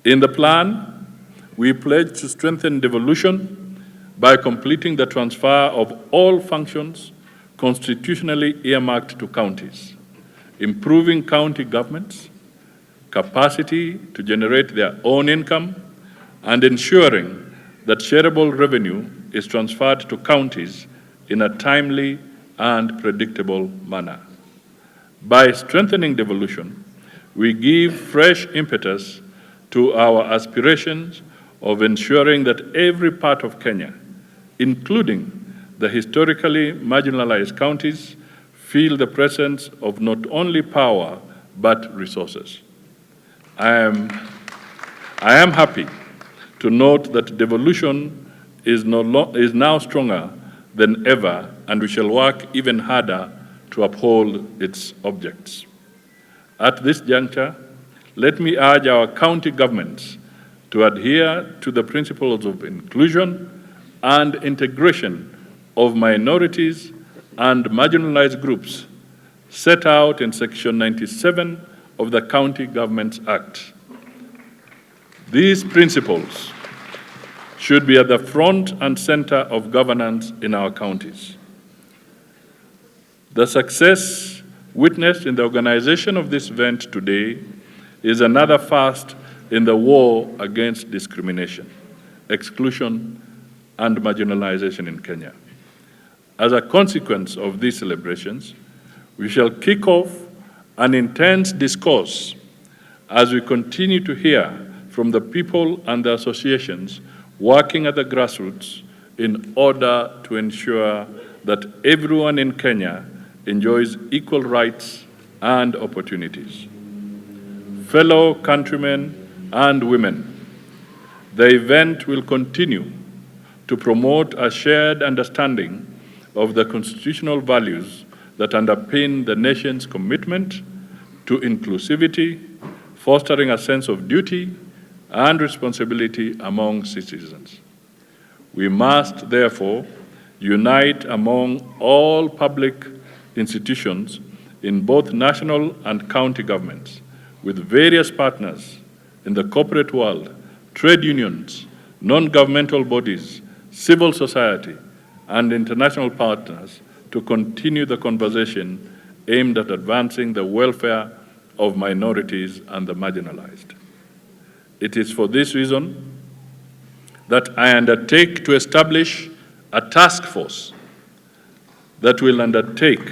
In the plan, we pledge to strengthen devolution by completing the transfer of all functions constitutionally earmarked to counties, improving county governments' capacity to generate their own income, and ensuring that shareable revenue is transferred to counties in a timely and predictable manner. By strengthening devolution, we give fresh impetus to our aspirations of ensuring that every part of Kenya, including the historically marginalized counties, feel the presence of not only power but resources. I am happy to note that devolution is now stronger than ever, and we shall work even harder to uphold its objects. At this juncture, let me urge our county governments to adhere to the principles of inclusion and integration of minorities and marginalized groups set out in Section 97 of the County Governments Act. These principles should be at the front and center of governance in our counties. The success witnessed in the organization of this event today is another first in the war against discrimination, exclusion, and marginalization in Kenya. As a consequence of these celebrations, we shall kick off an intense discourse as we continue to hear from the people and the associations working at the grassroots in order to ensure that everyone in Kenya enjoys equal rights and opportunities. Fellow countrymen and women, the event will continue to promote a shared understanding of the constitutional values that underpin the nation's commitment to inclusivity, fostering a sense of duty and responsibility among citizens. We must, therefore, unite among all public institutions in both national and county governments, with various partners in the corporate world, trade unions, non-governmental bodies, civil society, and international partners to continue the conversation aimed at advancing the welfare of minorities and the marginalized. It is for this reason that I undertake to establish a task force that will undertake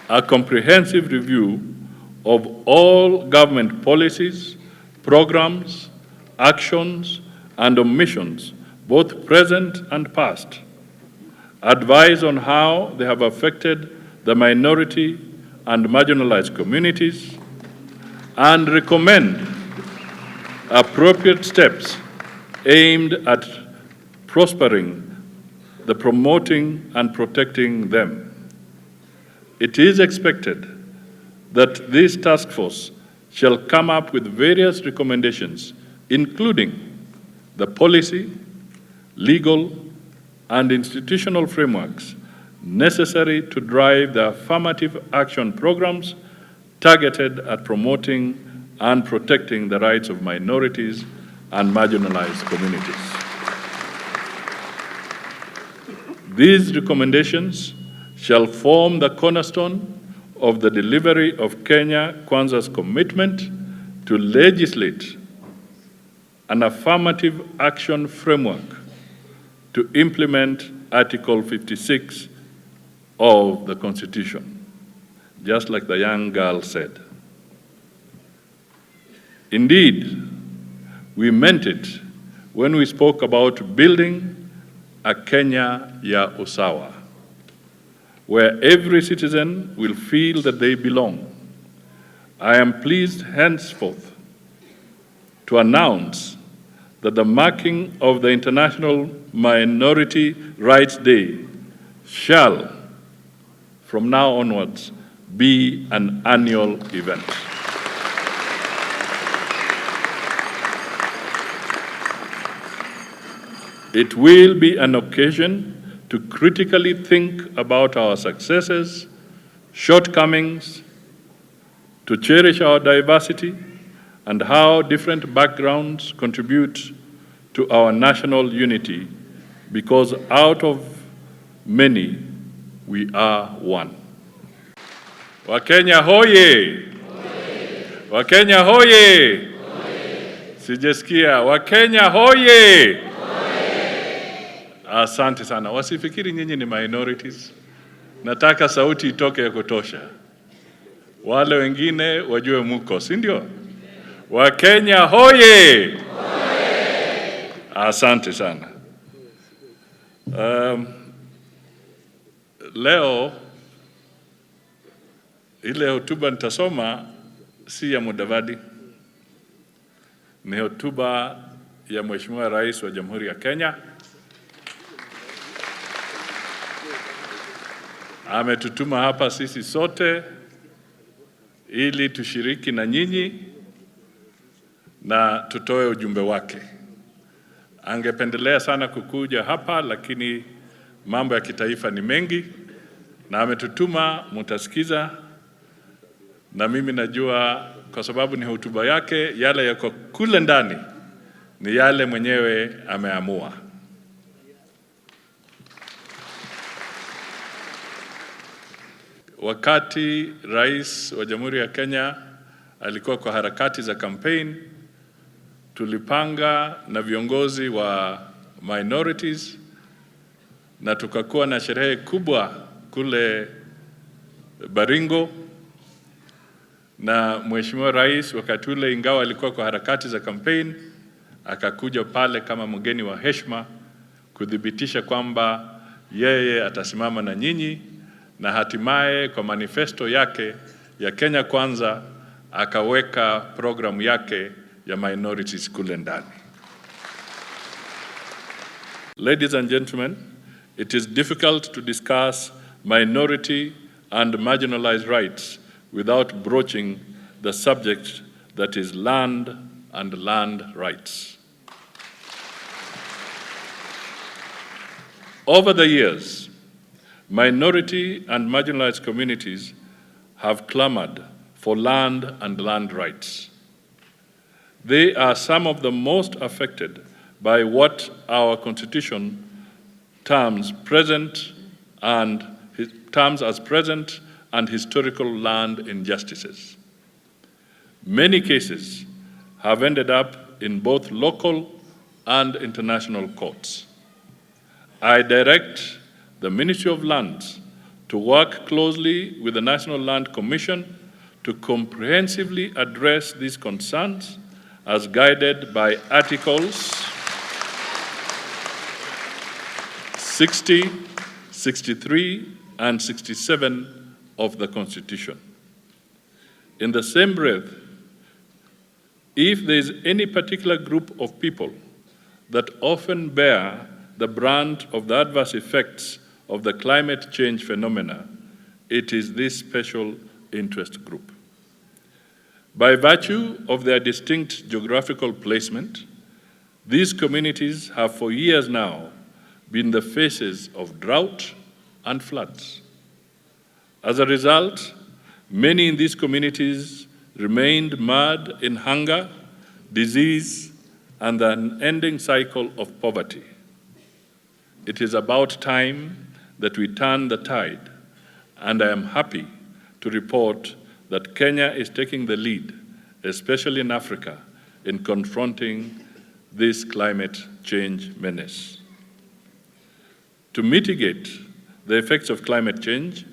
a comprehensive review of all government policies, programs, actions, and omissions, both present and past, advise on how they have affected the minority and marginalized communities, and recommend appropriate steps aimed at prospering, promoting, and protecting them. It is expected that this task force shall come up with various recommendations, including the policy, legal, and institutional frameworks necessary to drive the affirmative action programs targeted at promoting and protecting the rights of minorities and marginalized communities. These recommendations shall form the cornerstone of the delivery of Kenya Kwanza's commitment to legislate an affirmative action framework to implement Article 56 of the Constitution, just like the young girl said. Indeed, we meant it when we spoke about building a Kenya ya usawa, where every citizen will feel that they belong. I am pleased henceforth to announce that the marking of the International Minority Rights Day shall, from now onwards, be an annual event. It will be an occasion to critically think about our successes, shortcomings, to cherish our diversity, and how different backgrounds contribute to our national unity, because out of many, we are one. Wakenya hoye! Wakenya hoye! Sijasikia. Wakenya hoye! Asante sana. Wasifikiri nyinyi ni minorities. Nataka sauti itoke ya kutosha. Wale wengine wajue muko, si ndio? Wakenya hoye! Asante sana. Leo ile hotuba nitasoma si ya Mudavadi. Ni hotuba ya Mheshimiwa Rais wa Jamhuri ya Kenya. Ametutuma hapa sisi sote ili tushiriki na nyinyi na tutoe ujumbe wake. Angependelea sana kukuja hapa, lakini mambo ya kitaifa ni mengi, na ametutuma, mutasikiza, na mimi najua kwa sababu ni hotuba yake, yale yako kule ndani ni yale mwenyewe ameamua. Wakati Rais wa Jamhuri ya Kenya alikuwa kwa harakati za campaign, tulipanga na viongozi wa minorities na tukakuwa na sherehe kubwa kule Baringo, na Mheshimiwa Rais wakati ule, ingawa alikuwa kwa harakati za campaign, akakuja pale kama mgeni wa heshima kudhibitisha kwamba yeye atasimama na nyinyi, na hatimaye kwa manifesto yake ya Kenya Kwanza akaweka programu yake ya minorities kule ndani. Ladies and gentlemen, it is difficult to discuss minority and marginalized rights without broaching the subject that is land and land rights. Over the years, minority and marginalized communities have clamored for land and land rights. They are some of the most affected by what our Constitution terms as present and historical land injustices. Many cases have ended up in both local and international courts. I direct the Ministry of Lands to work closely with the National Land Commission to comprehensively address these concerns as guided by Articles 60, 63, and 67 of the Constitution. In the same breath, if there is any particular group of people that often bear the brunt of the adverse effects of the climate change phenomena, it is this special interest group. By virtue of their distinct geographical placement, these communities have for years now been the faces of drought and floods. As a result, many in these communities remained marred in hunger, disease, and an ending cycle of poverty. It is about time that we turn the tide, and I am happy to report that Kenya is taking the lead, especially in Africa, in confronting this climate change menace. To mitigate the effects of climate change,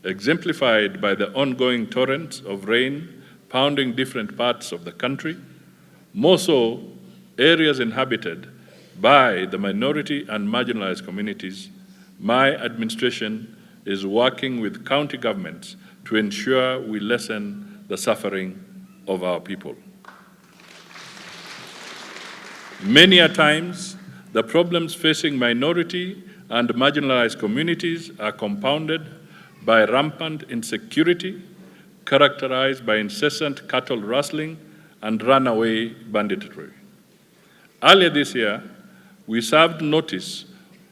exemplified by the ongoing torrents of rain pounding different parts of the country, more so areas inhabited by the minority and marginalized communities, my administration is working with county governments to ensure we lessen the suffering of our people. Many a times, the problems facing minority and marginalized communities are compounded by rampant insecurity, characterized by incessant cattle rustling and runaway banditry. Earlier this year, we served notice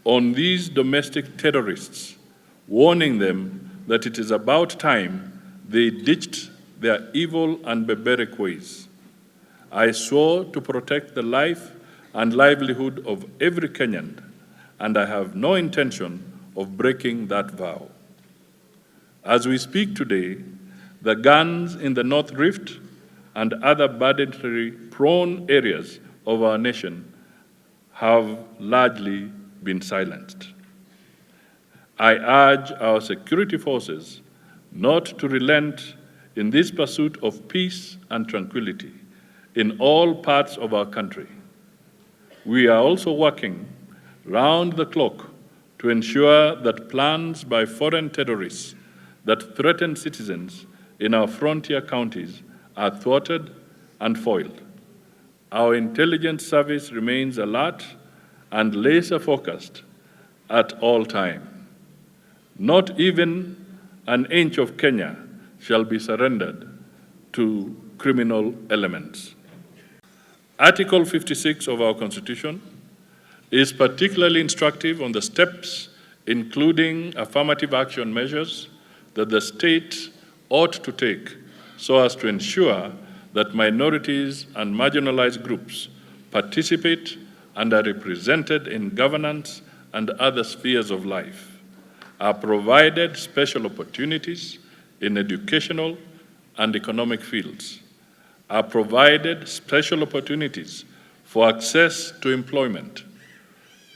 on these domestic terrorists, warning them that it is about time they ditched their evil and barbaric ways. I swore to protect the life and livelihood of every Kenyan, and I have no intention of breaking that vow. As we speak today, the guns in the North Rift and other banditry-prone areas of our nation have largely been silenced. I urge our security forces not to relent in this pursuit of peace and tranquility in all parts of our country. We are also working round the clock to ensure that plans by foreign terrorists that threaten citizens in our frontier counties are thwarted and foiled. Our intelligence service remains alert and laser-focused at all times. Not even an inch of Kenya shall be surrendered to criminal elements. Article 56 of our Constitution is particularly instructive on the steps, including affirmative action measures, that the state ought to take so as to ensure that minorities and marginalized groups participate and are represented in governance and other spheres of life, are provided special opportunities in educational and economic fields, are provided special opportunities for access to employment,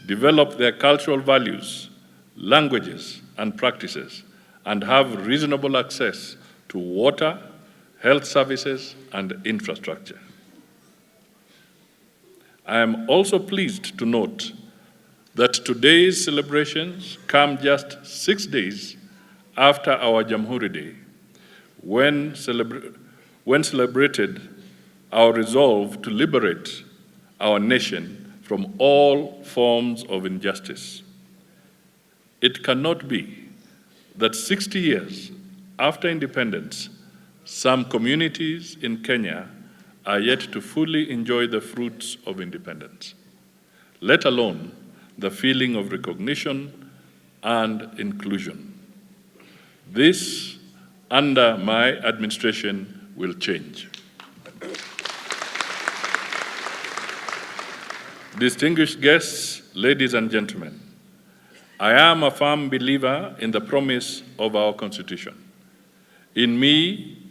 develop their cultural values, languages, and practices, and have reasonable access to water, health services, and infrastructure. I am also pleased to note that today's celebrations come just 6 days after our Jamhuri Day, when celebrated our resolve to liberate our nation from all forms of injustice. It cannot be that 60 years after independence, some communities in Kenya are yet to fully enjoy the fruits of independence, let alone the feeling of recognition and inclusion. This, under my administration, will change. Distinguished guests, ladies and gentlemen, I am a firm believer in the promise of our Constitution. In me,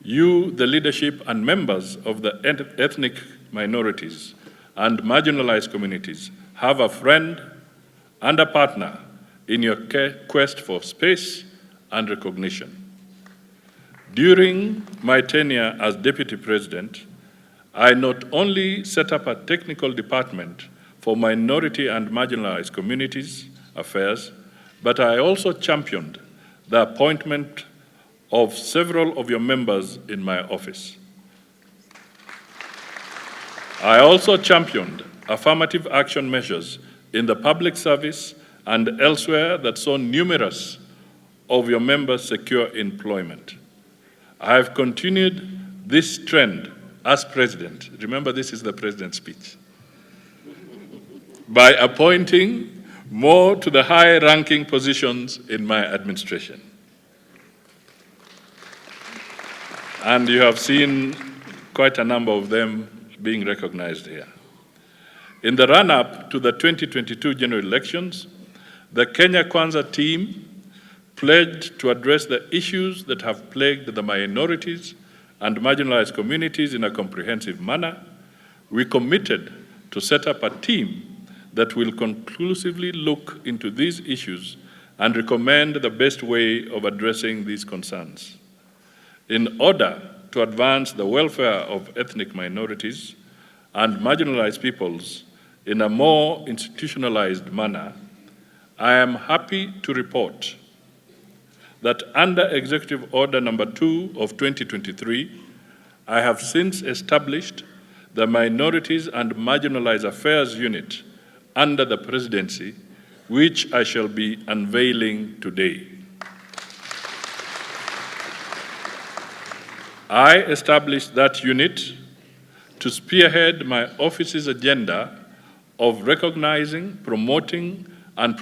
you, the leadership and members of the ethnic minorities and marginalized communities, have a friend and a partner in your quest for space and recognition. During my tenure as Deputy President, I not only set up a technical department for minority and marginalized communities affairs, but I also championed the appointment of several of your members in my office. I also championed affirmative action measures in the public service and elsewhere that saw numerous of your members secure employment. I have continued this trend as President. Remember, this is the President's speech. By appointing more to the high-ranking positions in my administration. And you have seen quite a number of them being recognized here. In the run-up to the 2022 general elections, the Kenya Kwanza team pledged to address the issues that have plagued the minorities and marginalized communities in a comprehensive manner. We committed to set up a team that will conclusively look into these issues and recommend the best way of addressing these concerns. In order to advance the welfare of ethnic minorities and marginalized peoples in a more institutionalized manner, I am happy to report that under Executive Order Number 2 of 2023, I have since established the Minorities and Marginalized Affairs Unit under the Presidency, which I shall be unveiling today. I established that unit to spearhead my office's agenda of recognizing, promoting, and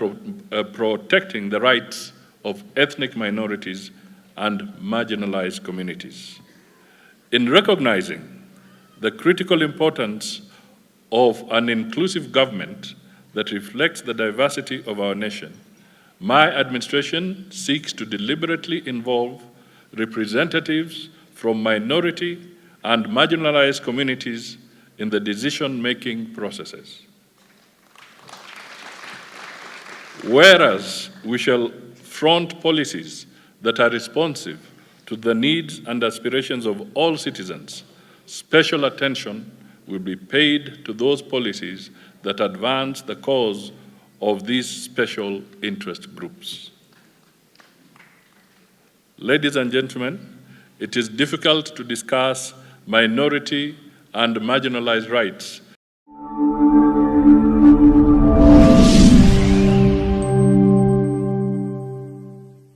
protecting the rights of ethnic minorities and marginalized communities. In recognizing the critical importance of an inclusive government that reflects the diversity of our nation, my administration seeks to deliberately involve representatives from minority and marginalized communities in the decision-making processes. Whereas we shall front policies that are responsive to the needs and aspirations of all citizens, special attention will be paid to those policies that advance the cause of these special interest groups. Ladies and gentlemen, it is difficult to discuss minority and marginalized rights